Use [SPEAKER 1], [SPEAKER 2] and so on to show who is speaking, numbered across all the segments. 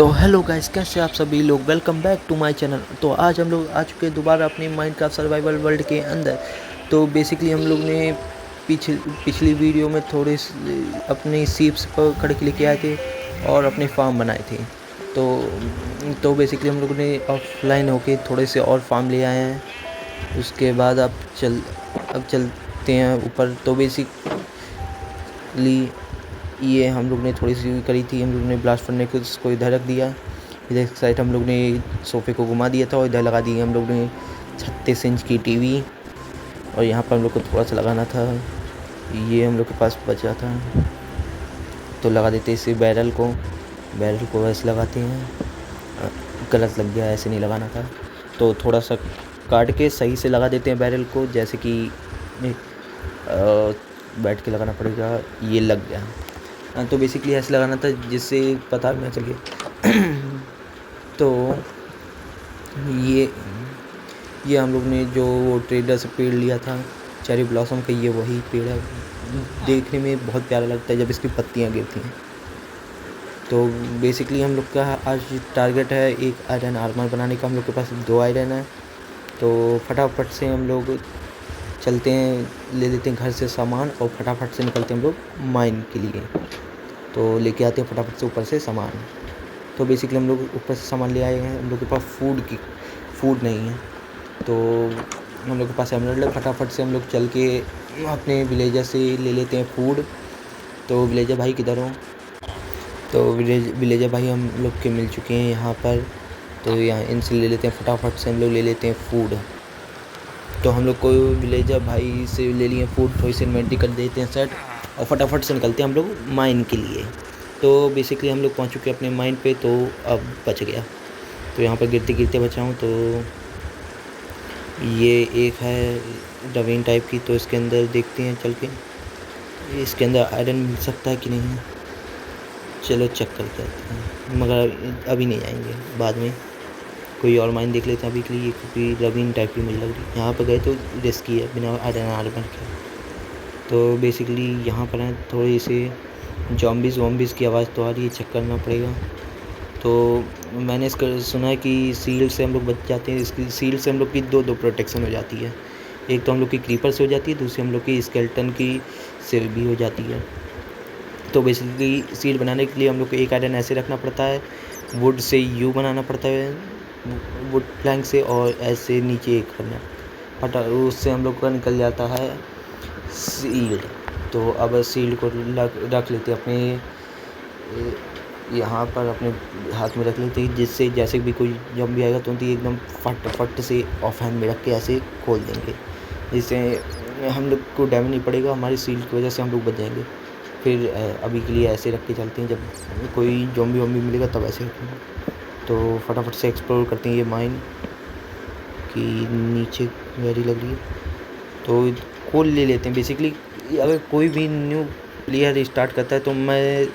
[SPEAKER 1] तो hello guys, कैसे आप सभी लोग। Welcome back to my channel. तो आज हम लोग आ चुके हैं दोबारा अपने माइनक्राफ्ट सर्वाइवल वर्ल्ड के अंदर। तो बेसिकली हम लोग ने पिछली वीडियो में थोड़े अपने सीप्स पकड़ के लेके आए थे और अपने फार्म बनाए थे। तो बेसिकली हम लोग ने ऑफलाइन होके थोड़े से और फार्म ले आए हैं। उसके बाद अब चलते हैं ऊपर। तो बेसिकली ये हम लोग ने थोड़ी सी करी थी। हम लोग ने ब्लास्ट फर्नेस को उसको इधर रख दिया। इधर साइड हम लोग ने सोफ़े को घुमा दिया था और इधर लगा दी हम लोग ने 36 इंच की टीवी। और यहाँ पर हम लोग को थोड़ा सा लगाना था, ये हम लोग के पास बचा था तो लगा देते इसे बैरल को वैसे लगाते हैं। गलत लग गया, ऐसे नहीं लगाना था। तो थोड़ा सा काट के सही से लगा देते हैं बैरल को, जैसे कि बैठ के लगाना पड़ेगा। ये लग गया। तो बेसिकली ऐसे लगाना था जिससे पता ना चले। तो ये हम लोग ने जो ट्रेडर से पेड़ लिया था चेरी ब्लॉसम का, ये वही पेड़ है। देखने में बहुत प्यारा लगता है जब इसकी पत्तियां गिरती हैं। तो बेसिकली हम लोग का आज टारगेट है एक आयरन आर्मर बनाने का। हम लोग के पास 2 आयरन है। तो फटाफट से हम लोग चलते हैं, ले लेते हैं घर से सामान और फटाफट से निकलते हैं हम लोग माइन के लिए। तो लेके आते हैं फटाफट से ऊपर से सामान। तो बेसिकली हम लोग ऊपर से सामान ले आए हैं। हम लोग के पास फूड नहीं है, तो हम लोग के पास एमरल्ड है। फटाफट से हम लोग चल के अपने विलेजर से ले लेते हैं फूड। तो विलेजर भाई किधर हो? तो विलेजर भाई हम लोग के मिल चुके हैं यहाँ पर। तो यहाँ इनसे ले लेते हैं, फटाफट से हम लोग ले लेते हैं फूड। तो हम लोग को विलेजर भाई से ले लिए फूड, थोड़ी सी इन्वेंट्री कर देते हैं सेट और फटाफट से निकलते हैं हम लोग माइन के लिए। तो बेसिकली हम लोग पहुंच चुके हैं अपने माइन पे। तो अब बच गया। तो यहाँ पर गिरते गिरते बचा हूँ। तो ये एक है डवेन टाइप की, तो इसके अंदर देखते हैं चल के इसके अंदर आयरन मिल सकता है कि नहीं। चलो चेक करके आते हैं, मगर अभी नहीं जाएंगे, बाद में कोई और माइन देख लेते हैं अभी के लिए, क्योंकि रवीन टाइप की मुझे लग रही है। यहाँ पर गए तो रिस्की है बिना आयरन आर्मर के। तो बेसिकली यहाँ पर है थोड़ी सी जॉम्बीज़ की आवाज़ तो आ रही है, चेक करना पड़ेगा। तो मैंने इसका सुना है कि सील्ड से हम लोग बच जाते हैं। इसकी सील्ड से हम लोग की दो प्रोटेक्शन हो जाती है। एक तो हम लोग की क्रीपर से हो जाती है, दूसरी हम लोग की स्केलेटन की से भी हो जाती है। तो बेसिकली सील्ड बनाने के लिए हम लोग को एक आयरन ऐसे रखना पड़ता है, वुड से यू बनाना पड़ता है, वुड प्लैंक से, और ऐसे नीचे एक करना उससे हम लोग का निकल जाता है सील्ड। तो अब सील्ड को रख लेते अपने यहाँ पर, अपने हाथ में रख लेते हैं, जिससे जैसे भी कोई ज़ॉम्बी आएगा तो एकदम फट से ऑफ हैंड में रख के ऐसे खोल देंगे, जिससे हम लोग को डैमेज नहीं पड़ेगा। हमारी सील्ड की वजह से हम लोग बच जाएंगे। फिर अभी के लिए ऐसे रख के चलते हैं, जब कोई ज़ॉम्बी मिलेगा तब ऐसे रखेंगे। तो फटाफट से एक्सप्लोर करते हैं ये माइन की नीचे गहरी लग रही है। तो कोल ले लेते हैं। बेसिकली अगर कोई भी न्यू प्लेयर स्टार्ट करता है तो मैं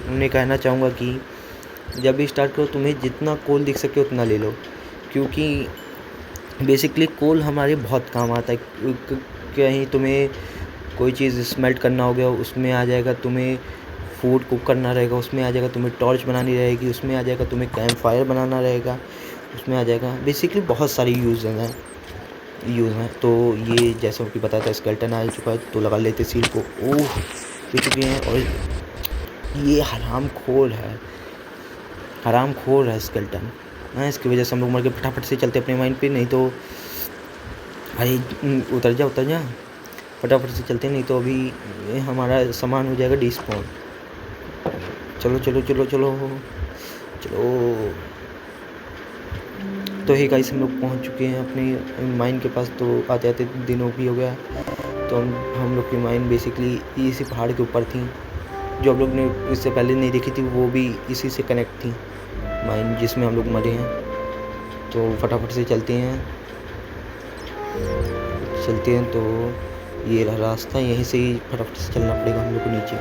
[SPEAKER 1] उन्हें कहना चाहूँगा कि जब भी स्टार्ट करो तुम्हें जितना कोल दिख सके उतना ले लो, क्योंकि बेसिकली कोल हमारे बहुत काम आता है। कहीं तुम्हें कोई चीज़ स्मेल्ट करना हो गया उसमें आ जाएगा, तुम्हें फूड कुक करना रहेगा उसमें आ जाएगा, तुम्हें टॉर्च बनानी रहेगी उसमें आ जाएगा, तुम्हें कैंप फायर बनाना रहेगा उसमें आ जाएगा। बेसिकली बहुत सारी यूज़ हैं। तो ये जैसे कि पता था स्केलेटन आ चुका है, तो लगा लेते सील को। ओह दे चुके हैं। और ये हरामखोर है स्केलेटन। हाँ, इसकी वजह से हम लोग मर के फटाफट से चलते अपने माइंड पे, नहीं तो भाई उतर जा फटाफट से चलते, नहीं तो अभी हमारा सामान हो जाएगा डिस्पॉन। चलो चलो चलो चलो चलो। तो ही गाइस हम लोग पहुंच चुके हैं अपने माइन के पास। तो आते आते दिनों भी हो गया। तो हम लोग की माइन बेसिकली इसी पहाड़ के ऊपर थी, जो हम लोग ने इससे पहले नहीं देखी थी। वो भी इसी से कनेक्ट थी माइन जिसमें हम लोग मरे हैं। तो फटाफट से चलते हैं। तो ये रहा रास्ता, यहीं से ही फटाफट से चलना पड़ेगा हम लोग को नीचे।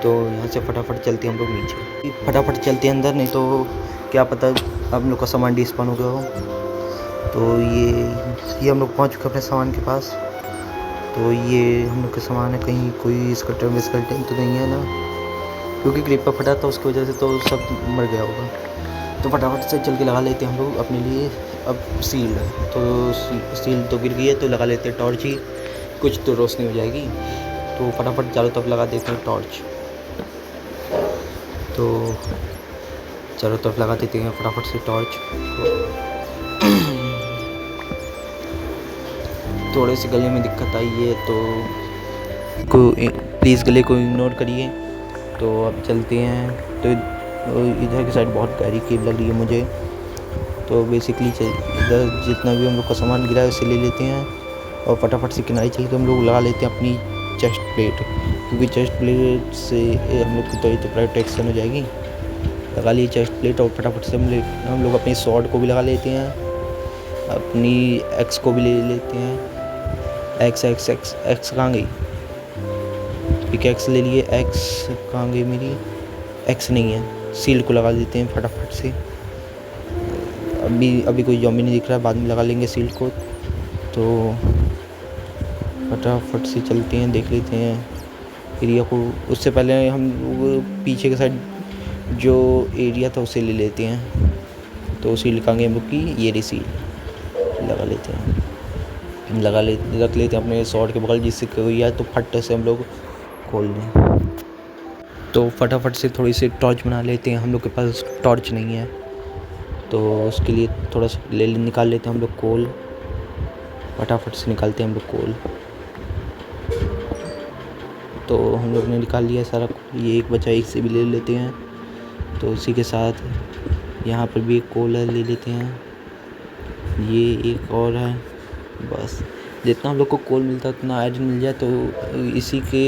[SPEAKER 1] तो यहाँ से फटाफट चलते हैं हम लोग नीचे, फटाफट चलते हैं अंदर, नहीं तो क्या पता हम लोग का सामान डिस्पॉन हो गया हो। तो ये हम लोग पहुँच चुके अपने सामान के पास। तो ये हम लोग का सामान है, कहीं कोई स्कल्टन तो नहीं है ना। क्योंकि क्रीपर फटा था उसकी वजह से तो सब मर गया होगा। तो फटाफट से चल के लगा लेते हैं हम लोग अपने लिए अब सील। तो सील तो गिर गई है तो लगा लेते हैं टॉर्च ही, कुछ तो रोशनी हो जाएगी। तो फटाफट चारों तरफ लगा देते हैं टॉर्च। तो चारों तरफ लगा देते हैं फटाफट से टॉर्च। थोड़े से गले में दिक्कत आई है तो प्लीज़ गले को इग्नोर करिए। तो अब चलते हैं। तो इधर की साइड बहुत गहरी केव लग रही है मुझे। तो बेसिकली इधर जितना भी हम लोग का सामान गिरा है उसे ले लेते हैं और फटाफट से किनारे चाहिए तो हम लोग लगा लेते हैं अपनी चेस्ट प्लेट, क्योंकि चेस्ट प्लेट से हम लोग की तो प्रोटेक्शन हो जाएगी। लगा लिए चेस्ट प्लेट और फटाफट से हम लोग अपनी स्वॉर्ड को भी लगा लेते हैं, अपनी एक्स को भी ले लेते हैं। एक्स कहाँ गई? पिक एक्स ले लिए, एक्स कहाँ गई मेरी? एक्स नहीं है। सील्ड को लगा देते हैं फटाफट से। अभी कोई ज़ॉम्बी नहीं दिख रहा है, बाद में लगा लेंगे सील्ड को। तो फटाफट से चलते हैं, देख लेते हैं एरिया को। उससे पहले हम पीछे के साइड जो एरिया था उसे ले लेते हैं। तो सील कहाँ गई हम लोग की? ये रही सील। लगा लेते हैं, रख लेते हैं अपने शॉर्ट के बगल, जिससे कोई आए तो फट से हम लोग खोल दें। तो फटाफट से थोड़ी सी टॉर्च बना लेते हैं। हम लोग के पास टॉर्च नहीं है तो उसके लिए थोड़ा सा निकाल लेते हैं हम लोग कोल। फटाफट से निकालते हैं हम लोग कोल। तो हम लोग ने निकाल लिया सारा। ये एक बचा, एक से भी ले लेते हैं। तो उसी के साथ यहाँ पर भी एक कोल है, ले लेते हैं। ये एक और है। बस जितना हम लोग को कोल मिलता है उतना आयरन मिल जाए तो इसी के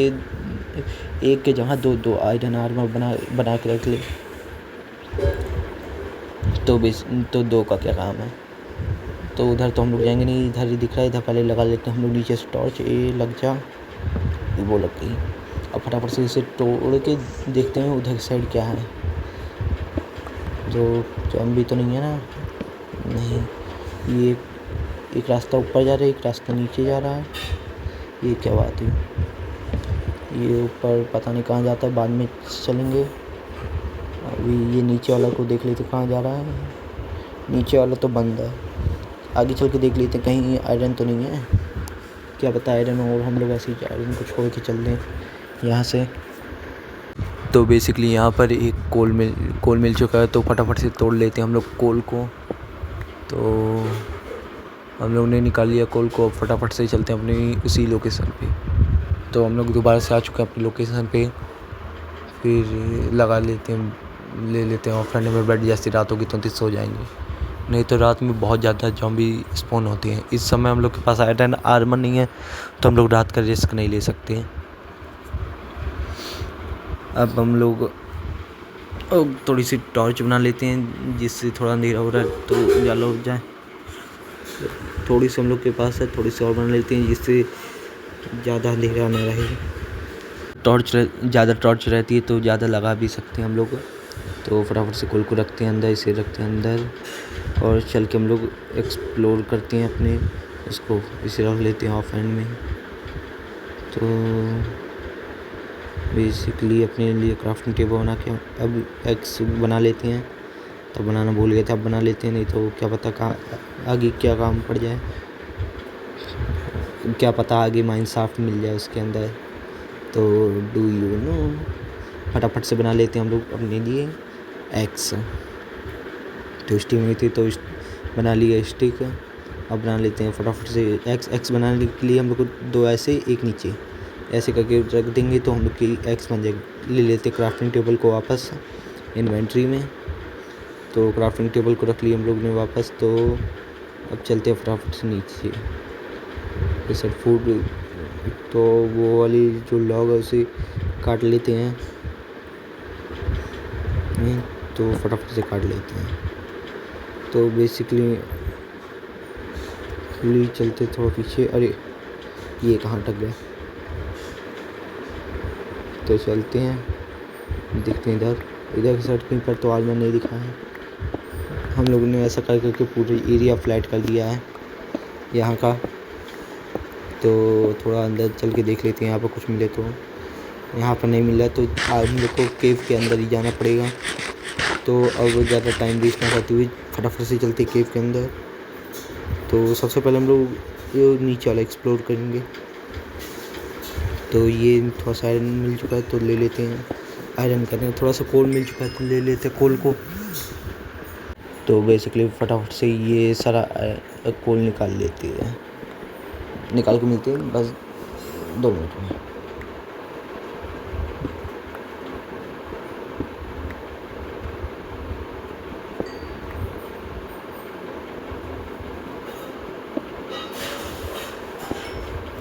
[SPEAKER 1] एक के जहाँ दो आयरन आर्मर बना के रख ले तो दो का क्या काम है। तो उधर तो हम लोग जाएंगे नहीं, इधर ही दिख रहा है, इधर पहले लगा लेते हैं हम लोग नीचे से टॉर्च। ये लग जा, वो लग गई। अब फटाफट से इसे तोड़ के देखते हैं उधर की साइड क्या है। तो ज़ॉम्बी तो नहीं है ना? नहीं। ये एक रास्ता ऊपर जा रहा है, एक रास्ता नीचे जा रहा है। ये क्या बात है? ये ऊपर पता नहीं कहाँ जाता है, बाद में चलेंगे। अभी ये नीचे वाला को देख लेते कहाँ जा रहा है। नीचे वाला तो बंद है, आगे चल के देख लेते कहीं आयरन तो नहीं है। क्या पता आयरन, और हम लोग ऐसे ही आयरन को छोड़ के चल दें यहाँ से। तो बेसिकली यहाँ पर एक कोल मिल चुका है, तो फटाफट से तोड़ लेते हैं हम लोग कोल को। तो हम लोग ने निकाल लिया कोल को। फटाफट से चलते हैं अपनी उसी लोकेशन पे। तो हम लोग दोबारा से आ चुके हैं अपनी लोकेशन पे। फिर ले लेते हैं ऑफलाइन में बेड। जैसी रात होगी तो सो जाएंगे, नहीं तो रात में बहुत ज़्यादा ज़ॉम्बी स्पॉन होते हैं। इस समय हम लोग के पास आयरन आर्मर नहीं है तो हम लोग रात का रिस्क नहीं ले सकते। अब हम लोग थोड़ी सी टॉर्च बना लेते हैं, जिससे थोड़ा अंधेरा हो रहा है तो उजाला हो जाए। थोड़ी सी हम लोग के पास है, थोड़ी सी और बना लेते हैं जिससे ज़्यादा अंधेरा न रहे। ज़्यादा टॉर्च रहती है तो ज़्यादा लगा भी सकते हैं हम लोग। तो फटाफट से कोल को रखते हैं अंदर, इसे रखते हैं अंदर और चल के हम लोग एक्सप्लोर करते हैं अपने उसको। इसे रख लेते हैं ऑफ हैंड में। तो बेसिकली अपने लिए क्राफ्टिंग टेबल बना के अब एक्स बना लेते हैं। तब बनाना भूल गए थे, अब बना लेते हैं, नहीं तो क्या पता कहाँ आगे क्या काम पड़ जाए। क्या पता आगे माइनक्राफ्ट मिल जाए उसके अंदर। तो डू यू नो, फटाफट से बना लेते हैं हम लोग अपने लिए एक्स। तो स्टिक नहीं थी तो बना लिया स्टिक। अब बना लेते हैं फटाफट से एक्स बनाने के लिए हम लोग को दो ऐसे एक नीचे ऐसे करके रख देंगे तो हम लोग की एक्स बन जाएगी। ले लेते क्राफ्टिंग टेबल को वापस इन्वेंट्री में। तो क्राफ्टिंग टेबल को रख लिया हम लोग ने वापस। तो अब चलते हैं फटाफट से नीचे। जैसे फूड तो वो वाली जो लॉग है उसे काट लेते हैं। तो फटाफट से काट लेते हैं। तो बेसिकली चलते थोड़ा पीछे। अरे ये कहाँ अटक गया? तो चलते हैं, देखते हैं इधर की साइड कहीं पर तो आर्मर नहीं दिखा है। हम लोगों ने ऐसा कर करके पूरी एरिया फ्लैट कर दिया है यहाँ का। तो थोड़ा अंदर चल के देख लेते हैं यहाँ पर कुछ मिले तो। यहाँ पर नहीं मिल रहा तो हम लोग को केव के अंदर ही जाना पड़ेगा। तो अब ज़्यादा टाइम वेस्ट ना करते हुए फटाफट से चलते केव के अंदर। तो सबसे पहले हम लोग ये नीचे वाला एक्सप्लोर करेंगे। तो ये थोड़ा सा आयरन मिल चुका है तो ले लेते हैं, आयरन करने हैं। थोड़ा सा कोल मिल चुका है तो ले लेते हैं कोल को। तो बेसिकली फटाफट से ये सारा कोल निकाल लेते हैं, निकाल के मिलते हैं बस 2 मिनट में।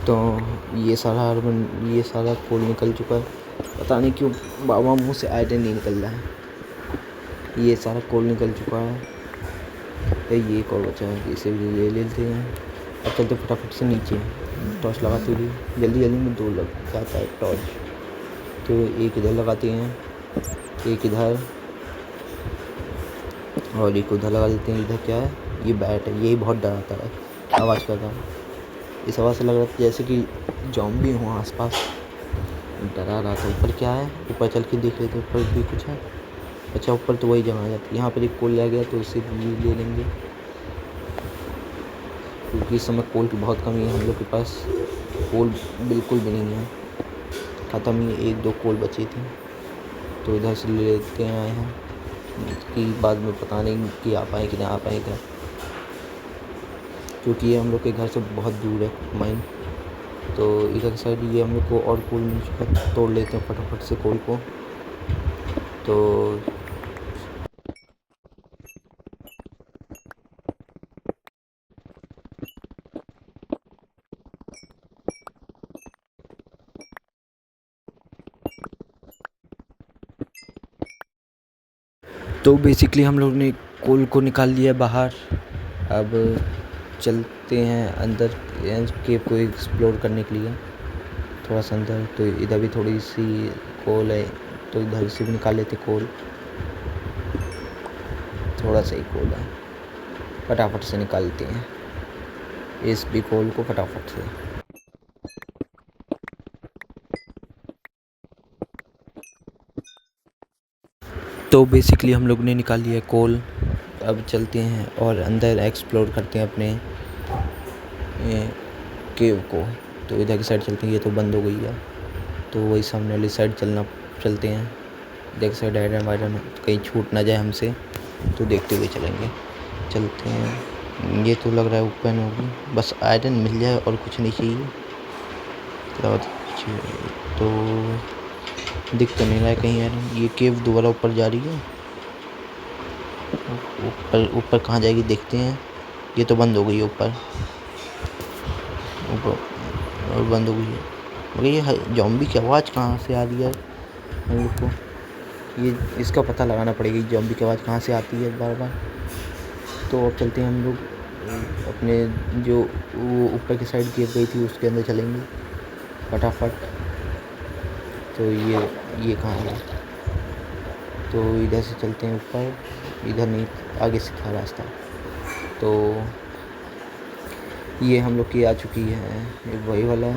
[SPEAKER 1] तो ये सारा कोल निकल चुका है। पता नहीं क्यों बाबा मुँह से आयरन नहीं निकल रहा है। ये सारा कोल निकल चुका है। तो ये एक और बचा है, इसे भी ले लेते हैं। अब चलते फटाफट से नीचे, टॉर्च लगाते हुए जल्दी जल्दी में 2 लग जाता है टॉर्च। तो एक इधर लगाते हैं, एक इधर और एक उधर लगा देते हैं। इधर क्या है, ये बैट है, यही बहुत डराता है, आवाज़ करता है। इस आवाज़ से लग रहा था जैसे कि ज़ॉम्बी हो आसपास, डरा रहा था। ऊपर क्या है, ऊपर चल के देख लेते हैं, ऊपर भी कुछ है। अच्छा ऊपर तो वही जगह आ जाती है। यहाँ पर एक कोल रह गया तो इसे भी ले लेंगे, क्योंकि इस समय कोल की बहुत कमी है। हम लोग के पास कोल बिल्कुल भी नहीं है, ख़त्म ही 1-2 कोल बची थी। तो इधर से ले लेते हैं आए हैं कि बाद में पता नहीं कि आ पाए कि नहीं आ पाएगा, क्योंकि ये हम लोग के घर से बहुत दूर है माइन। तो इधर की साइड ये हम लोग को और कोल मिल चुका है, तोड़ लेते हैं फटाफट से कोल को। तो बेसिकली हम लोग ने कोल को निकाल लिया बाहर। अब चलते हैं अंदर केव को एक्सप्लोर करने के लिए थोड़ा सा अंदर। तो इधर भी थोड़ी सी कोल है तो इधर से भी निकाल लेते कोल। थोड़ा सा ही कोल है, फटाफट से निकालते हैं इस भी कोल को फटाफट से। तो बेसिकली हम लोग ने निकाल लिया कोल। अब चलते हैं और अंदर एक्सप्लोर करते हैं अपने केव को। तो इधर की साइड चलते हैं, ये तो बंद हो गई है तो वही सामने वाली साइड चलते हैं। इधर की साइड आयरन वायरन कहीं छूट ना जाए हमसे, तो देखते हुए चलते हैं। ये तो लग रहा है ओपन होगी, बस आयरन मिल जाए और कुछ नहीं चाहिए। तो दिख तो नहीं रहा है कहीं आयरन। ये केव दोबारा ऊपर जा रही है, ऊपर कहाँ जाएगी देखते हैं। ये तो बंद हो गई है ऊपर और बंद हो गई है, मगर ये ज़ॉम्बी की आवाज़ कहाँ से आ रही है हम लोग को, ये इसका पता लगाना पड़ेगा ज़ॉम्बी की आवाज़ कहाँ से आती है बार बार। तो अब चलते हैं हम लोग अपने जो वो ऊपर की साइड केव गई थी उसके अंदर चलेंगे फटाफट। तो ये कहाँ है, तो इधर से चलते हैं ऊपर, इधर नहीं आगे से था रास्ता। तो ये हम लोग की आ चुकी है, ये वही वाला।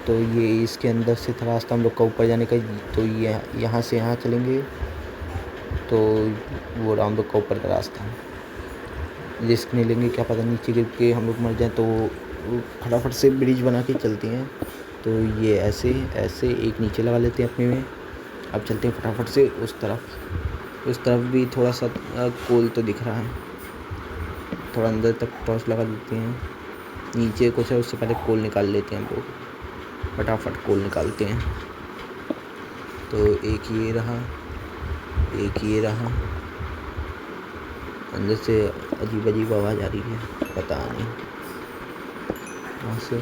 [SPEAKER 1] तो ये इसके अंदर से था रास्ता हम लोग का ऊपर जाने का। तो ये यहाँ से यहाँ चलेंगे तो वो हम लोग का ऊपर का रास्ता है। रिस्क नहीं लेंगे, क्या पता नीचे गिर के हम लोग मर जाएं। तो फटाफट से ब्रिज बना के चलते हैं। तो ये ऐसे एक नीचे लगा लेते हैं अपने में। अब चलते हैं फटाफट से उस तरफ भी थोड़ा सा कोल तो दिख रहा है, थोड़ा अंदर तक टॉर्च लगा देते हैं। नीचे कुछ है, उससे पहले कोल निकाल लेते हैं हम लोग, फटाफट कोल निकालते हैं। तो एक ये रहा, अंदर से अजीब अजीब आवाज़ आ रही है, पता नहीं वहाँ से।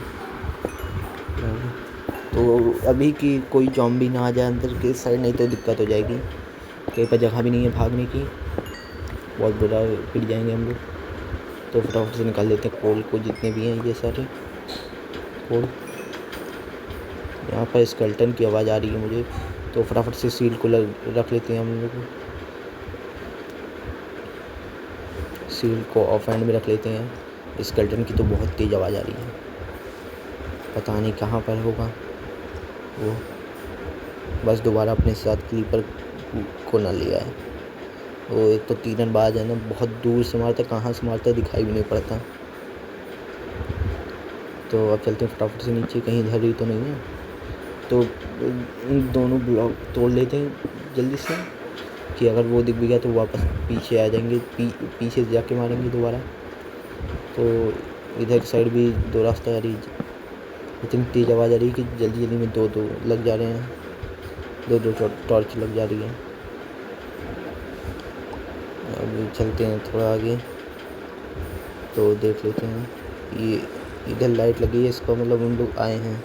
[SPEAKER 1] तो अभी की कोई ज़ॉम्बी ना आ जाए अंदर के साइड, नहीं तो दिक्कत हो जाएगी। कहीं पर जगह भी नहीं है भागने की, बहुत बुरा पिट जाएंगे हम लोग। तो फटाफट से निकाल देते हैं कोल को, जितने भी हैं ये सारे कोल। यहाँ पर स्केलेटन की आवाज़ आ रही है मुझे, तो फटाफट से सील को रख लेते हैं हम लोग। सील को ऑफ हैंड में रख लेते हैं। स्केलेटन की तो बहुत तेज़ आवाज़ आ रही है, पता नहीं कहाँ पर होगा वो। बस दोबारा अपने साथ क्लीपर को ना ले आए। वो एक तो तीरंदाज है ना, बहुत दूर से मारता, कहाँ से मारता दिखाई भी नहीं पड़ता। तो अब चलते हैं फटाफट से नीचे, कहीं इधर ही तो नहीं है। तो इन दोनों ब्लॉक तोड़ लेते हैं जल्दी से, कि अगर वो दिख भी गया तो वापस पीछे आ जाएंगे, पीछे से जाके मारेंगे दोबारा। तो इधर की साइड भी दो रास्ता आ रही है, इतनी तेज़ आवाज़ आ रही है कि जल्दी जल्दी में दो लग जा रहे हैं, दो टॉर्च लग जा रही है। अब चलते हैं थोड़ा आगे तो देख लेते हैं। ये इधर लाइट लगी है, इसका मतलब हम लोग आए हैं।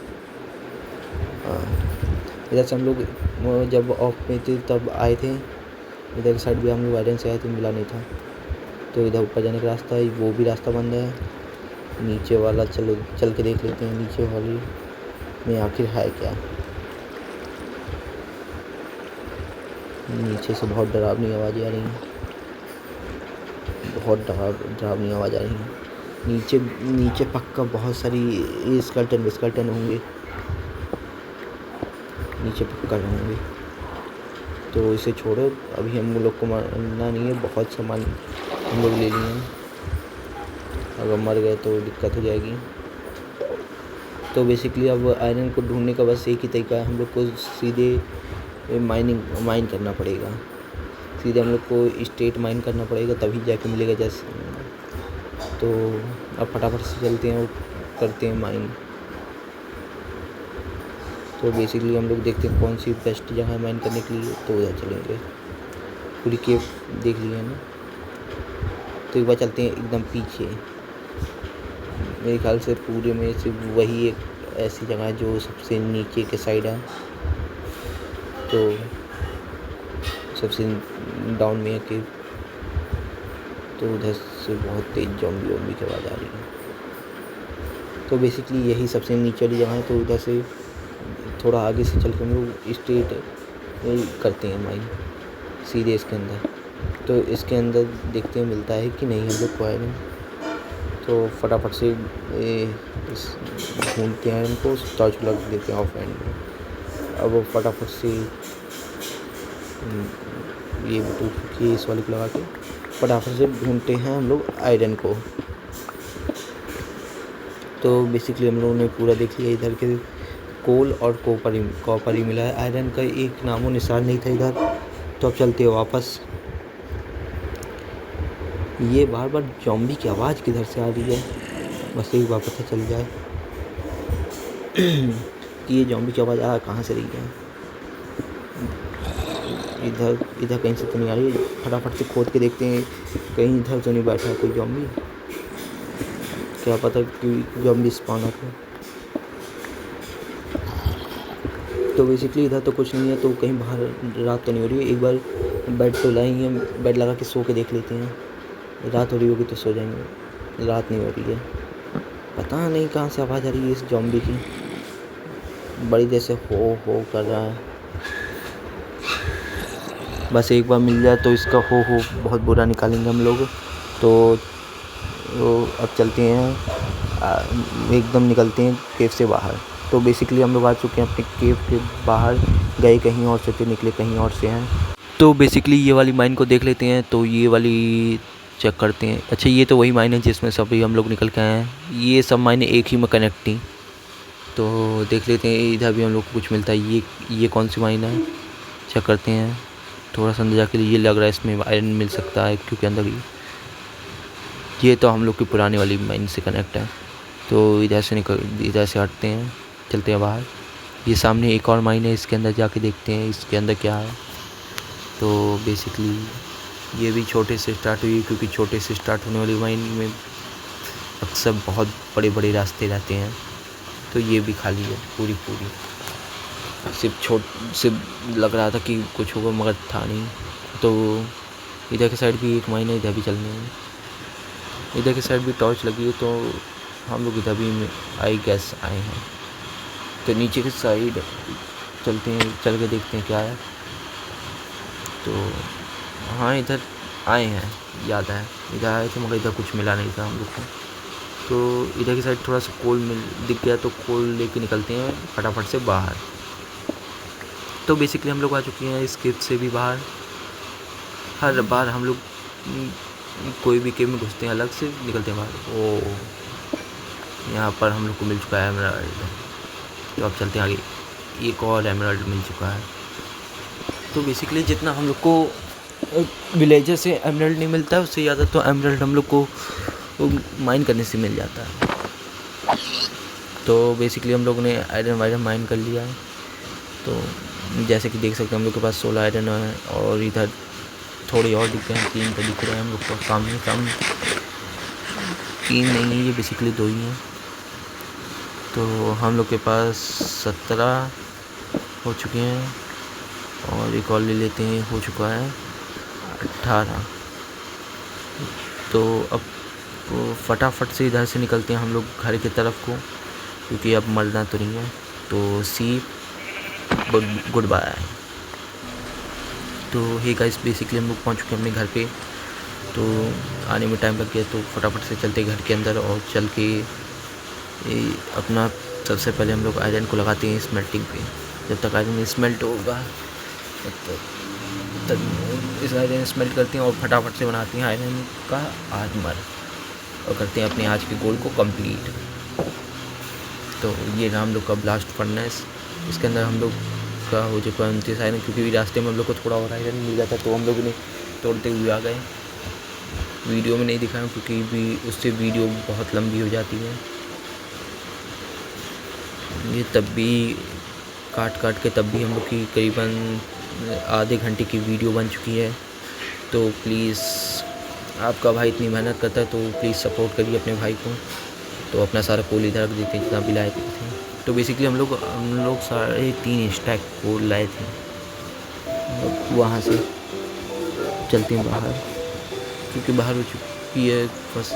[SPEAKER 1] इधर से हम लोग जब ऑफ में थे तब आए थे। इधर साइड भी हम लोग आयरन से आए थे, मिला नहीं था। तो इधर ऊपर जाने का रास्ता है, वो भी रास्ता बंद है। नीचे वाला चल के देख लेते हैं, नीचे वाली में आखिर है क्या। नीचे से बहुत डरावनी आवाज़ें आ रही हैं, बहुत डरावनी आवाज़ आ रही है। नीचे पक्का बहुत सारी स्केलेटन होंगे, नीचे पक्का होंगे। तो इसे छोड़ो, अभी हम लोग को मरना नहीं है, बहुत सामान हम लोग ले लिए हैं, अगर मर गए तो दिक्कत हो जाएगी। तो बेसिकली अब आयरन को ढूंढने का बस एक ही तरीका है, हम लोग को सीधे माइन करना पड़ेगा। सीधे हम लोग को स्ट्रेट माइन करना पड़ेगा, तभी जाके मिलेगा। जैसे तो अब फटाफट से चलते हैं और करते हैं माइन। तो बेसिकली हम लोग देखते हैं कौन सी बेस्ट जगह है माइन करने के लिए, तो उधर चलेंगे। पूरी केव देख लिए है ना, तो एक बार चलते हैं एकदम पीछे। मेरे ख्याल से पूरे में से वही एक ऐसी जगह है जो सबसे नीचे के साइड है, तो सबसे डाउन में है केव। तो उधर से बहुत तेज जॉम्बी की आवाज़ आ रही है। तो बेसिकली यही सबसे नीचे वाली जगह है, तो उधर से थोड़ा आगे से चल के हम लोग स्ट्रेट करते हैं माइन सीधे इसके अंदर। तो इसके अंदर देखते हैं मिलता है कि नहीं हम लोग को आयरन। तो फटाफट से ढूंढते हैं इनको, टॉर्च लग देते हैं ऑफ एंड में। अब वो फटाफट से ये बटूक की इस वाले को लगा के फटाफट से ढूंढते हैं हम लोग आयरन को। तो बेसिकली हम लोगों ने पूरा देख लिया, इधर के कोल और कॉपर ही मिला है, आयरन का एक नामो निशान नहीं था इधर। तो अब चलते हैं वापस। ये बार बार जॉम्बी की आवाज़ किधर से आ रही है, बस एक बार पता चल जाए कि ये जॉम्बी की आवाज़ कहाँ से रही है। इधर कहीं से तो नहीं आ रही है, फटाफट से खोद के देखते हैं कहीं इधर तो नहीं बैठा कोई जॉम्बी, क्या पता कि जॉम्बी स्पॉन हो। तो बेसिकली इधर तो कुछ नहीं है, तो कहीं बाहर रात तो नहीं हो रही है। एक बार बेड तो लाएंगे, बेड लगा के सो के देख लेते हैं, रात हो रही होगी तो सो जाएंगे। रात नहीं हो रही है, पता नहीं कहाँ से आवाज़ आ रही है इस जॉम्बी की, बड़ी देर से हो कर रहा है। बस एक बार मिल जाए तो इसका हो बहुत बुरा निकालेंगे हम लोग। तो अब चलते हैं, एकदम निकलते हैं केव से बाहर। तो बेसिकली हम लोग आ चुके हैं अपने केव के बाहर, गए कहीं और से थे, निकले कहीं और से हैं। तो बेसिकली ये वाली माइन को देख लेते हैं, तो ये वाली चेक करते हैं। अच्छा, ये तो वही माइन है जिसमें सभी हम लोग निकल के आए हैं, ये सब माइनें एक ही में कनेक्ट थी। तो देख लेते हैं इधर भी हम लोग को कुछ मिलता है। ये कौन सी माइन है, चेक करते हैं थोड़ा सा अंदर जाके। ये लग रहा है इसमें आयरन मिल सकता है, क्योंकि अंदर ये तो हम लोग की पुरानी वाली माइन से कनेक्ट है। तो इधर से हटते हैं, चलते हैं बाहर। ये सामने एक और माइन है, इसके अंदर जाके देखते हैं इसके अंदर क्या है। तो बेसिकली ये भी छोटे से स्टार्ट हुई, क्योंकि छोटे से स्टार्ट होने वाली माइन में अक्सर बहुत बड़े बड़े रास्ते रहते हैं। तो ये भी खाली है पूरी, सिर्फ लग रहा था कि कुछ होगा मगर था नहीं। तो इधर के साइड भी एक माइन है, इधर भी चलने हैं। इधर की साइड भी टॉर्च लगी है, तो हम लोग इधर भी आई गैस आए हैं। तो नीचे की साइड चलते हैं, चल के देखते हैं क्या है। तो हाँ, इधर आए हैं, याद है इधर आए थे, मगर इधर कुछ मिला नहीं था हम लोग को। तो इधर की साइड थोड़ा सा कोल दिख गया, तो कोल लेके निकलते हैं फटाफट से बाहर। तो बेसिकली हम लोग आ चुके हैं इस केव से भी बाहर। हर बार हम लोग कोई भी केव में घुसते हैं अलग से निकलते हैं बाहर। ओ यहाँ पर हम लोग को मिल चुका है एमराल्ड। तो अब चलते हैं आगे, एक और एमराल्ड मिल चुका है। तो बेसिकली जितना हम लोग को विलेजर से एमराल्ड नहीं मिलता है, उससे ज़्यादा तो एमराल्ड हम लोग को माइन करने से मिल जाता है। तो बेसिकली हम लोग ने आयरन वायरन माइन कर लिया है। तो जैसे कि देख सकते हैं हम लोग के पास 16 आयरन है, और इधर थोड़े और दिख रहे हैं, 3 तो दिख रहे हैं हम लोग को सामने। 3 नहीं है, ये बेसिकली 2 ही हैं। तो हम लोग के पास 17 हो चुके हैं, और एक और ले लेते हैं, हो चुका है 18। तो अब फटाफट से इधर से निकलते हैं हम लोग घर की तरफ को, क्योंकि अब मरना तो नहीं है। तो सी गुड बाय। तो हे गाइस, बेसिकली हम लोग पहुँच चुके हैं अपने घर पे। तो आने में टाइम लग गया, तो फटाफट से चलते घर के अंदर, और चल के अपना सबसे पहले हम लोग आयरन को लगाते हैं स्मेल्टिंग पे। जब तक आयरन स्मेल्ट होगा तब इस आयरन स्मेल्ट करते हैं और फटाफट से बनाते हैं आयरन का आर्मर, और करते हैं अपने आज के गोल को कंप्लीट। तो ये रहा हम लोग का ब्लास्ट फर्नेस। इसके अंदर हम लोग का हो चुका है 29 आयरन, क्योंकि रास्ते में हम लोग को थोड़ा और आयरन मिल जाता, तो हम लोग ने तोड़ते हुए आ गए। वीडियो में नहीं दिखाया क्योंकि उससे वीडियो बहुत लंबी हो जाती है। ये तब भी काट के तब भी हम लोग की करीबन आधे घंटे की वीडियो बन चुकी है। तो प्लीज़, आपका भाई इतनी मेहनत करता है, तो प्लीज़ सपोर्ट करिए अपने भाई को। तो अपना सारा कोल इधर रख देते हैं जितना भी लाए थे। तो बेसिकली हम लोग 3.5 स्टैक कोल लाए थे। वहाँ से चलते हैं बाहर, क्योंकि बाहर हो चुकी है बस।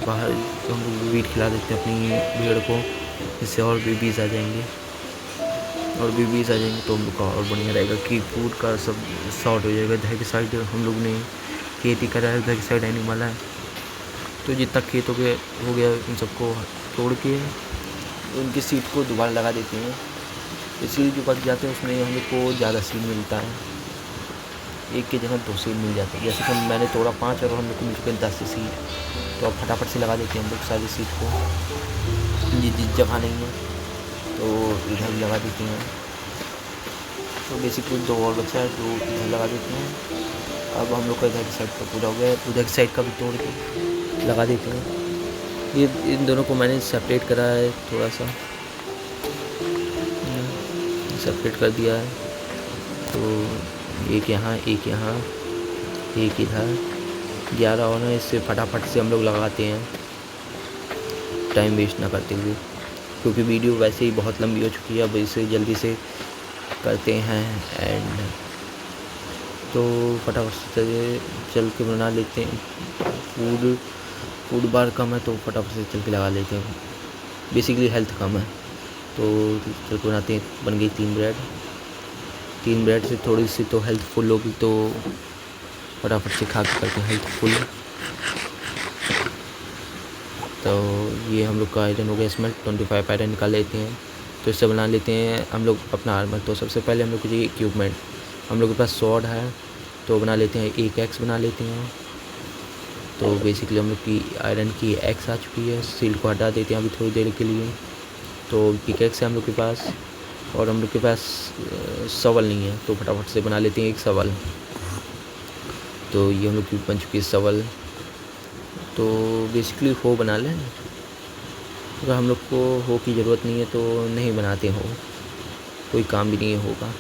[SPEAKER 1] बाहर हम लोग वीट खिला देते हैं अपनी भेड़ को, जिससे और बेबीज़ आ जाएंगे, और बेबीज़ आ जाएंगे तो हम लोग का और बढ़िया रहेगा कि फूड का सब शॉर्ट हो जाएगा। इधर की साइड हम लोग ने खेती करा है, उधर की साइड एनिमल है। तो जितना खेत हो गया उन सबको तोड़ के उनकी सीड को दोबारा लगा देते हैं। इसलिए जो बच जाते हैं उसमें हम लोग को ज़्यादा सीड मिलता है, एक की जगह 2 सीड मिल जाती है। जैसे कि मैंने तोड़ा 5 और हम लोग को मिल चुके हैं 10 सीड। तो अब फटाफट से लगा देते हैं हम लोग सारी सीड को। जिस जगह नहीं है तो इधर भी लगा देते हैं। तो बेसिकली 2 और बचा है, तो इधर लगा देते हैं। अब हम लोग का इधर की साइड का पूरा हो गया है, उधर की साइड का भी तोड़ के लगा देते हैं। ये इन दोनों को मैंने सेपरेट करा है, थोड़ा सा सेपरेट कर दिया है। तो एक यहाँ, एक यहाँ, एक इधर, 11 और है। इससे फटाफट से हम लोग लगाते हैं, टाइम वेस्ट ना करते हुए, क्योंकि वीडियो वैसे ही बहुत लंबी हो चुकी है। अब इसे जल्दी से करते हैं एंड। तो फटाफट से चल के बना लेते हैं। फूड बार कम है, तो फटाफट से चल के लगा लेते हैं। बेसिकली हेल्थ कम है, तो चल के बनाते हैं। बन गई 3 ब्रेड। 3 ब्रेड से थोड़ी सी तो हेल्थ फुल होगी, तो फटाफट से खा के करते हैं हेल्थ फुल। तो ये हम लोग का आयरन हो गया इसमें 25 आयरन निकाल लेते हैं। तो इससे बना लेते हैं हम लोग अपना आर्मर। तो सबसे पहले हम लोग को चाहिए इक्विपमेंट। हम लोग के पास स्वॉर्ड है, तो बना लेते हैं एक एक्स बना लेते हैं। तो बेसिकली हम लोग की आयरन की एक्स आ चुकी है। सील्ड को हटा देते हैं अभी थोड़ी देर के लिए। तो पिकैक्स है हम लोग के पास, और हम लोग के पास सवल नहीं है, तो फटाफट से बना लेते हैं एक सवल। तो ये हम लोग की बन चुकी है सवल। तो बेसिकली हो बना लें, अगर हम लोग को हो की ज़रूरत नहीं है तो नहीं बनाते हो, कोई काम भी नहीं होगा।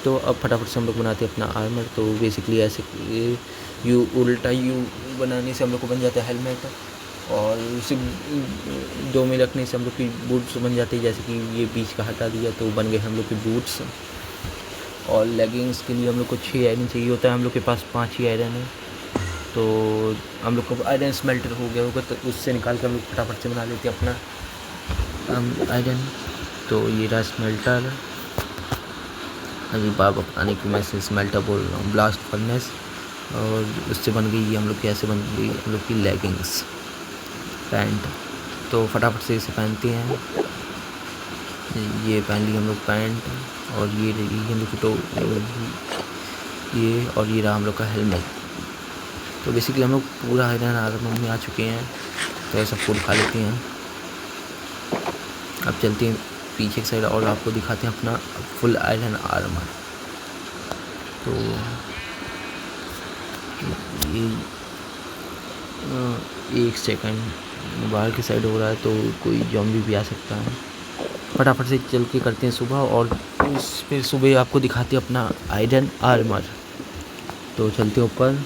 [SPEAKER 1] तो अब फटाफट से हम लोग बनाते हैं अपना आर्मर। तो बेसिकली ऐसे उल्टा यू बनाने से हम लोग को बन जाता है हेलमेट, और उसे 2 में रखने से हम लोग की बूट्स बन जाती है। जैसे कि ये बीच का हटा दिया, तो बन गए हम लोग की बूट्स। और लेगिंग्स के लिए हम लोग को 6 आयरन चाहिए होता है, हम लोग के पास 5 ही आयरन है। तो हम लोग को आयरन स्मेल्टर हो गया होगा, तो उससे निकाल के हम लोग फटाफट से बना लेते हैं अपना आयरन। तो ये रहा स्मेल्टर। अभी बार बताने की मैं स्मेल्टर बोल रहा हूँ, ब्लास्ट फर्नेस। और उससे बन गई हम लोग की, ऐसे बन गई हम लोग की लेगिंग्स पैंट। तो फटाफट से इसे पहनते हैं। ये पहन ली हम लोग पैंट, और ये रही हम लोग की ये, और ये रहा हम लोग का हेलमेट। तो बेसिकली हम लोग पूरा आयरन आर्मर में आ चुके हैं। तो ऐसा फूड खा लेते हैं। अब चलते हैं पीछे की साइड और आपको दिखाते हैं अपना फुल आयरन आर्मर। तो ये 1 सेकंड बाहर की साइड हो रहा है, तो कोई ज़ॉम्बी भी आ सकता है। फटाफट से चल के करते हैं सुबह, और फिर सुबह आपको दिखाते हैं अपना आयरन आर्मर। तो चलते हैं ऊपर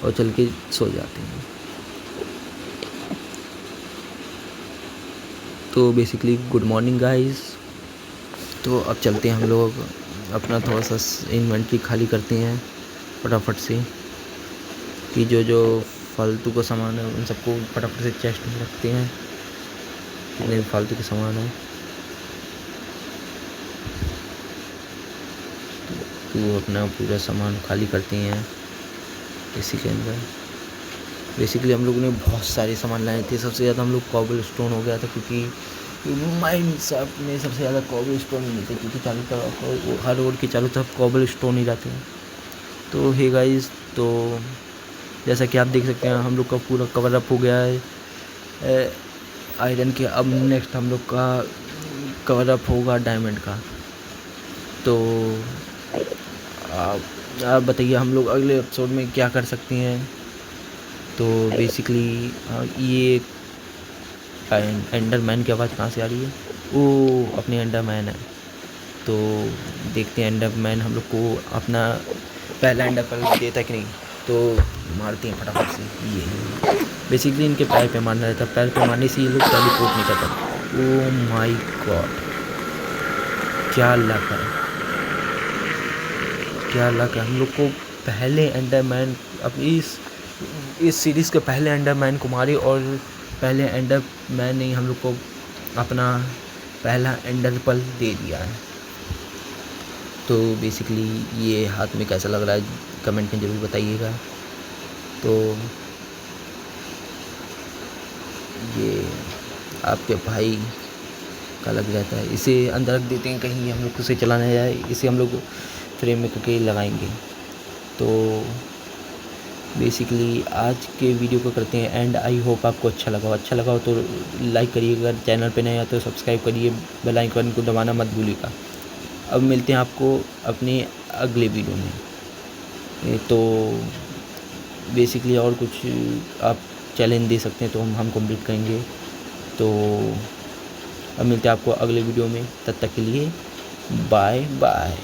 [SPEAKER 1] और चल के सो जाते हैं। तो बेसिकली गुड मॉर्निंग गाइस। तो अब चलते हैं हम लोग अपना थोड़ा सा इन्वेंट्री खाली करते हैं फटाफट से, कि जो फालतू का सामान है उन सबको फटाफट से चेस्ट में रखते हैं, जितने भी फालतू के सामान है। तो अपना पूरा सामान खाली करते हैं इसी के अंदर। बेसिकली हम लोगों ने बहुत सारे सामान लाए थे। सबसे ज़्यादा हम लोग कॉबल स्टोन हो गया था, क्योंकि माइंड साहब में सबसे ज़्यादा कॉबल स्टोन ही मिलते, क्योंकि चारों तरफ हर रोड के चारों तरफ कॉबल स्टोन ही रहते हैं। तो हे गाइस, तो जैसा कि आप देख सकते हैं हम लोग का पूरा कवर अप हो गया है आयरन के। अब नेक्स्ट हम लोग का कवर अप होगा डायमंड का। तो आप बताइए हम लोग अगले एपिसोड में क्या कर सकते हैं। तो बेसिकली ये एंडरमैन की आवाज़ कहाँ से आ रही है? वो अपने एंडरमैन है। तो देखते हैं एंडरमैन हम लोग को अपना पहला एंडर पर देता कि नहीं। तो मारते हैं फटाफट से। ये बेसिकली इनके पैर पे मारना रहता है, पैर पे मारने से ये लोग टेलीपोर्ट नहीं करता। ओ माय गॉड, क्या लक है, क्या लक है। हम लोग को पहले एंडरमैन अपनी इस सीरीज़ के पहले एंडरमैन को मारे, और पहले एंडरमैन ने हम लोग को अपना पहला एंडर पल दे दिया है। तो बेसिकली ये हाथ में कैसा लग रहा है कमेंट में ज़रूर बताइएगा। तो ये आपके भाई का लग जाता है। इसे अंदर रख देते हैं, कहीं हम लोग उसे चलाना जाए। इसे हम लोग फ्रेम में करके लगाएंगे। तो बेसिकली आज के वीडियो को करते हैं एंड। आई होप आपको अच्छा लगा हो तो लाइक करिएगा, चैनल पे नए आए तो सब्सक्राइब करिए, बेल आइकन को दबाना मत भूलिएगा। अब मिलते हैं आपको अपने अगले वीडियो में। तो बेसिकली और कुछ आप चैलेंज दे सकते हैं तो हम कंप्लीट करेंगे। तो अब मिलते हैं आपको अगले वीडियो में, तब तक के लिए बाय बाय।